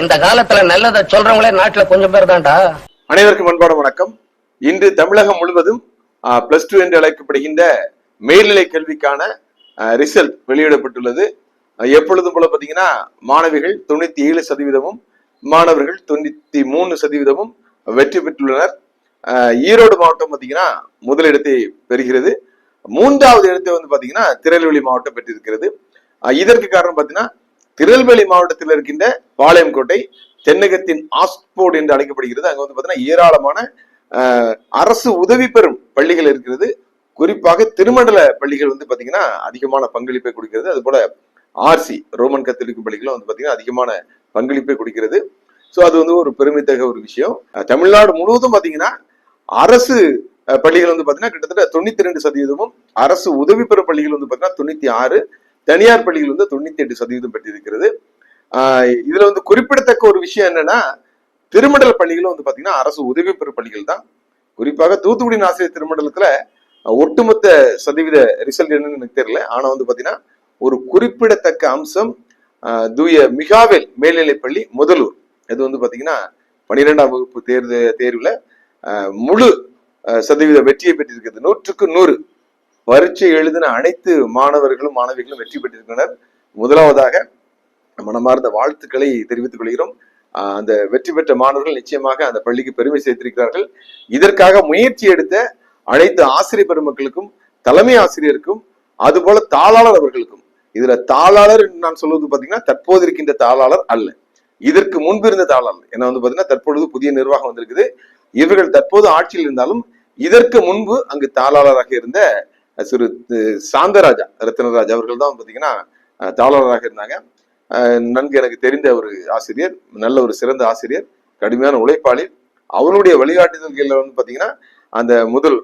இந்த காலத்துல நல்லதை சொல்றவங்களே நாட்டுல கொஞ்சம் பேர் தான்டா. அனைவருக்கும் அன்பான வணக்கம். இன்று தமிழகம் முழுவதும் +2 என்று அழைக்கப்படுகின்ற மேல்நிலை கல்விக்கான ரிசல்ட் வெளியிடப்பட்டுள்ளது. எப்பொழுதும் போல பாத்தீங்கன்னா மாணவிகள் 97%, மாணவர்கள் 93% வெற்றி பெற்றுள்ளனர். ஈரோடு மாவட்டம் பாத்தீங்கன்னா முதலிடத்தை பெறுகிறது. 3வது இடத்தை பாத்தீங்கன்னா திருநெல்வேலி மாவட்டம் பெற்றிருக்கிறது. இதற்கு காரணம் பாத்தீங்கன்னா திருநெல்வேலி மாவட்டத்தில் இருக்கின்ற பாளையங்கோட்டை தென்னகத்தின் ஆக்ஸ்போர்ட் என்று அழைக்கப்படுகிறது. அங்க பாத்தீங்கன்னா ஏராளமான அரசு உதவி பெறும் பள்ளிகள் இருக்கிறது. குறிப்பாக திருமண்டல பள்ளிகள் பாத்தீங்கன்னா அதிகமான பங்களிப்பை கொடுக்கிறது. அது போல ஆர்சி ரோமன் கத்தோலிக்க பள்ளிகளும் பாத்தீங்கன்னா அதிகமான பங்களிப்பை கொடுக்கிறது. சோ அது ஒரு பெருமைத்தக ஒரு விஷயம். தமிழ்நாடு முழுவதும் பாத்தீங்கன்னா அரசு பள்ளிகள் பாத்தீங்கன்னா கிட்டத்தட்ட 92%, அரசு உதவி பெறும் பள்ளிகள் பாத்தீங்கன்னா 96, தனியார் பள்ளிகள் 98% பெற்றிருக்கிறது. இதுல குறிப்பிடத்தக்க ஒரு விஷயம் என்னன்னா திருமண்டல பள்ளிகளும் பாத்தீங்கன்னா அரசு உதவி பெறும் பள்ளிகள் தான். குறிப்பாக தூத்துக்குடி ஆசிரியர் திருமண்டலத்துல ஒட்டுமொத்த சதவீத ரிசல்ட் என்னன்னு எனக்கு தெரியல. ஆனா பாத்தீங்கன்னா ஒரு குறிப்பிடத்தக்க அம்சம் தூய மிகாவேல் மேல்நிலை பள்ளி முதலூர். இது பாத்தீங்கன்னா 12ஆம் வகுப்பு தேர்வுல முழு சதவீத வெற்றியை பெற்றிருக்கிறது. 100க்கு 100 பரீட்சை எழுதின அனைத்து மாணவர்களும் மாணவிகளும் வெற்றி பெற்றிருக்கின்றனர். முதலாவதாக மனமார்ந்த வாழ்த்துக்களை தெரிவித்துக் கொள்கிறோம். அந்த வெற்றி பெற்ற மாணவர்கள் நிச்சயமாக அந்த பள்ளிக்கு பெருமை சேர்த்திருக்கிறார்கள். இதற்காக முயற்சி எடுத்த அனைத்து ஆசிரியர் பெருமக்களுக்கும், தலைமை ஆசிரியருக்கும், அதுபோல தாளாளர் அவர்களுக்கும். இதுல தாளாளர் நான் சொல்வது பாத்தீங்கன்னா தற்போது இருக்கின்ற தாளாளர் அல்ல, இதற்கு முன்பு இருந்த தாளாளர். ஏன்னா பாத்தீங்கன்னா தற்பொழுது புதிய நிர்வாகம் வந்திருக்குது. இவர்கள் தற்போது ஆட்சியில் இருந்தாலும் இதற்கு முன்பு அங்கு தாளாளராக இருந்த திரு சாந்தராஜா ரத்னராஜ் அவர்கள் தான் பாத்தீங்கன்னா தாளாளராக இருந்தாங்க. நன்கு எனக்கு தெரிந்த ஒரு ஆசிரியர், நல்ல ஒரு சிறந்த ஆசிரியர், கடுமையான உழைப்பாளி. அவருடைய வழிகாட்டுதல்கள்ல பாத்தீங்கன்னா அந்த முதல்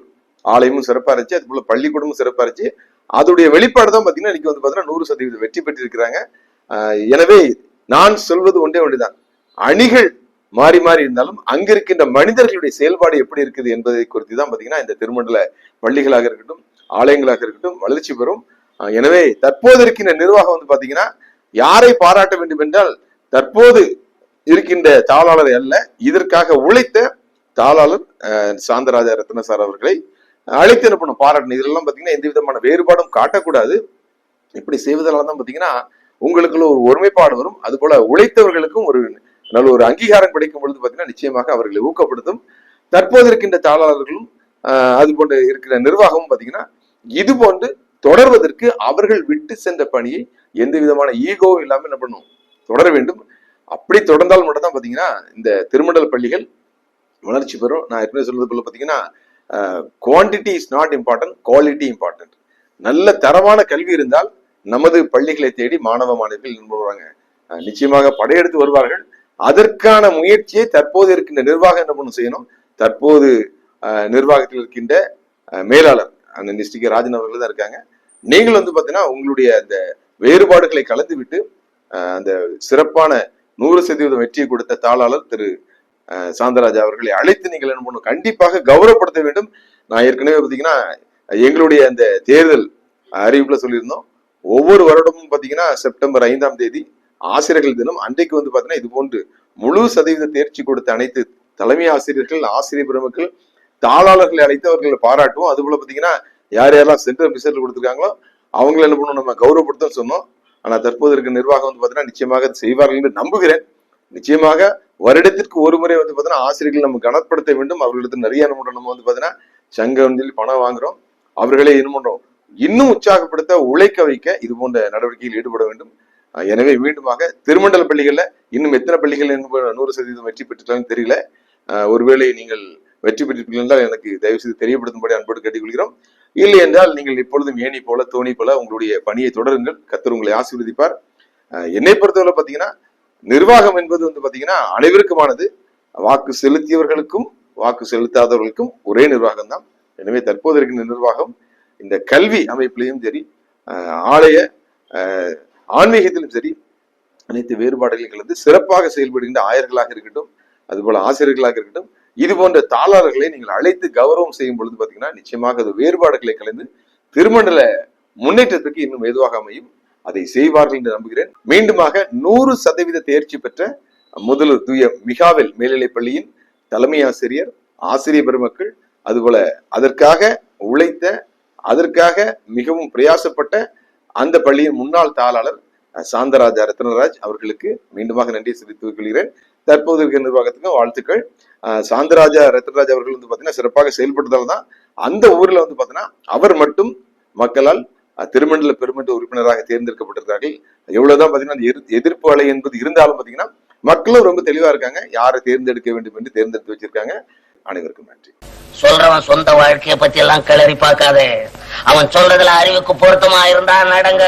ஆலயமும் சிறப்பா இருந்துச்சு, அது போல பள்ளிக்கூடமும் சிறப்பா இருந்துச்சு. அதோடைய வெளிப்பாடு தான் பாத்தீங்கன்னா இன்னைக்கு பாத்தீங்கன்னா 100% வெற்றி பெற்றிருக்கிறாங்க. எனவே நான் சொல்வது ஒன்றுதான், அணிகள் மாறி மாறி இருந்தாலும் அங்க இருக்கின்ற மனிதர்களுடைய செயல்பாடு எப்படி இருக்குது என்பதை குறித்து தான் பாத்தீங்கன்னா இந்த திருமண்டல பள்ளிகளாக இருக்கட்டும், ஆலயங்களாக இருக்கட்டும் வளர்ச்சி பெறும். எனவே தற்போது இருக்கின்ற நிர்வாகம் பாத்தீங்கன்னா யாரை பாராட்ட வேண்டும் என்றால் தற்போது இருக்கின்ற தாளாளர் அல்ல, இதற்காக உழைத்த தாளாளர் சாந்தராஜா ரத்ன சார் அவர்களை அழைத்து என்ன பண்ணும் பாராட்டணும். இதெல்லாம் பாத்தீங்கன்னா எந்த விதமான வேறுபாடும் காட்டக்கூடாது. இப்படி செய்வதால தான் பாத்தீங்கன்னா உங்களுக்குள்ள ஒரு ஒருமைப்பாடு வரும். அது போல உழைத்தவர்களுக்கும் ஒரு நல்ல ஒரு அங்கீகாரம் கிடைக்கும் பொழுது பாத்தீங்கன்னா நிச்சயமாக அவர்களை ஊக்கப்படுத்தும். தற்போது இருக்கின்ற தாளாளர்களும் அது போன்று இருக்கிற நிர்வாகமும் பாத்தீங்கன்னா இது போன்று தொடர்வதற்கு அவர்கள் விட்டு சென்ற பணியை எந்த விதமான ஈகோவும் இல்லாம என்ன பண்ணும் தொடர வேண்டும். அப்படி தொடர்ந்தால் மட்டும் தான் பாத்தீங்கன்னா இந்த திருமண்டல பள்ளிகள் வளர்ச்சி பெறும். நான் ஏற்கனவே சொல்றது போல பாத்தீங்கன்னா quantity is not important, quality important. நல்ல தரமான கல்வி இருந்தால் நமது பள்ளிகளை தேடி மாணவ மாணவிகள் வருவாங்க, நிச்சயமாக படையெடுத்து வருவார்கள். அதற்கான முயற்சியை தற்போது இருக்கின்ற நிர்வாகம் என்ன பண்ண செய்யணும். தற்போது நிர்வாகத்தில் இருக்கின்ற மேலாளர் அந்த ஸ்ரீ ராஜன் அவர்கள் தான் இருக்காங்க. நீங்கள் பாத்தீங்கன்னா உங்களுடைய அந்த வேறுபாடுகளை கலந்து விட்டு அந்த சிறப்பான 100% வெற்றியை கொடுத்த தாளாளர் திரு சாந்தராஜா அவர்களை அழைத்து நீங்கள் என்ன பண்ணணும், கண்டிப்பாக கௌரவப்படுத்த வேண்டும். நான் ஏற்கனவே பாத்தீங்கன்னா எங்களுடைய அந்த தேர்தல் அறிவிப்புல சொல்லியிருந்தோம், ஒவ்வொரு வருடமும் பாத்தீங்கன்னா செப்டம்பர் 5ஆம் தேதி ஆசிரியர்கள் தினம் அன்றைக்கு பாத்தீங்கன்னா இது போன்று முழு சதவீத தேர்ச்சி கொடுத்த அனைத்து தலைமை ஆசிரியர்கள், ஆசிரியர் பெருமக்கள், தாளாளர்களை அழைத்து அவர்களை பாராட்டுவோம். அது போல பாத்தீங்கன்னா யார் யாரெல்லாம் சென்ட்ரல் ரிசல்ட் கொடுத்துருக்காங்களோ அவங்களை என்ன பண்ணணும் நம்ம கௌரவப்படுத்த சொன்னோம். ஆனா தற்போது இருக்க நிர்வாகம் பாத்தீங்கன்னா நிச்சயமாக செய்வார்கள் என்று நம்புகிறேன். நிச்சயமாக வருடத்திற்கு ஒரு முறை பாத்தீங்கன்னா ஆசிரியர்கள் நம்ம கனப்படுத்த வேண்டும். அவர்களிடத்தில் நிறைய நம்ம பாத்தீங்கன்னா சங்கம் பணம் வாங்குறோம், அவர்களே என்ன பண்றோம் இன்னும் உற்சாகப்படுத்த உழைக்க வைக்க இது போன்ற நடவடிக்கையில் ஈடுபட வேண்டும். எனவே மீண்டுமாக திருமண்டல பள்ளிகள்ல இன்னும் எத்தனை பள்ளிகள் 100% வெற்றி பெற்றுட்டாலும் தெரியல. ஒருவேளை நீங்கள் வெற்றி பெற்றிருப்பீர்கள் என்றால் எனக்கு தயவு செய்து தெரியப்படுத்தும்படி அன்போடு கேட்டுக்கொள்கிறோம். இல்லை என்றால் நீங்கள் இப்பொழுதும் ஏணி போல தோணி போல உங்களுடைய பணியை தொடருங்கள். கர்த்தர் உங்களை ஆசீர்வதிப்பார். என்னை பொறுத்தவரை பாத்தீங்கன்னா நிர்வாகம் என்பது பாத்தீங்கன்னா அனைவருக்குமானது. வாக்கு செலுத்தியவர்களுக்கும் வாக்கு செலுத்தாதவர்களுக்கும் ஒரே நிர்வாகம் தான். எனவே தற்போது இருக்கின்ற நிர்வாகம் இந்த கல்வி அமைப்பிலையும் சரி, ஆலய ஆன்மீகத்திலும் சரி, அனைத்து வேறுபாடுகளையும் கலந்து சிறப்பாக செயல்படுகின்ற ஆயர்களாக இருக்கட்டும், அதுபோல ஆசிரியர்களாக இருக்கட்டும், இது போன்ற தாளாளர்களை நீங்கள் அழைத்து கௌரவம் செய்யும் பொழுது பாத்தீங்கன்னா நிச்சயமாக அது வேறுபாடுகளை கலந்து திருமண்டல முன்னேற்றத்துக்கு இன்னும் ஏதுவாக அமையும். அதை செய்வார்கள் என்று நம்புகிறேன். மீண்டுமாக 100% தேர்ச்சி பெற்ற முதலூர் தூய மிகாவேல் மேல்நிலைப் பள்ளியின் தலைமை ஆசிரியர், ஆசிரியர் பெருமக்கள், அதுபோல அதற்காக உழைத்த, அதற்காக மிகவும் பிரயாசப்பட்ட அந்த பள்ளியின் முன்னாள் தாளாளர் சாந்தராஜா ரத்னராஜ் அவர்களுக்கு மீண்டுமாக நன்றி தெரிவித்துக் கொள்கிறேன். தற்போது இருக்கிற நிர்வாகத்துக்கும் வாழ்த்துக்கள். சாந்தராஜா ரத்னராஜ் அவர்கள் பாத்தீங்கன்னா சிறப்பாக செயல்பட்டதால் தான் அந்த ஊர்ல பாத்தீங்கன்னா அவர் மட்டும் மக்களால் திருமண்டல பெருமன்ற உறுப்பினராக தேர்ந்தெடுக்கப்பட்டிருக்கார்கள். எவ்வளவுதான் பாத்தீங்கன்னா எதிர்ப்பு அலை என்பது இருந்தாலும் பாத்தீங்கன்னா மக்களும் ரொம்ப தெளிவா இருக்காங்க, யாரை தேர்ந்தெடுக்க வேண்டும் என்று தேர்ந்தெடுத்து வச்சிருக்காங்க. அனைவருக்கும் நன்றி. சொல்றவன் சொந்த வாழ்க்கைய பத்தி எல்லாம் கிளறி பார்க்காதே. அவன் சொல்றதுல அறிவுக்கு பொருத்தமா இருந்தா நடங்க.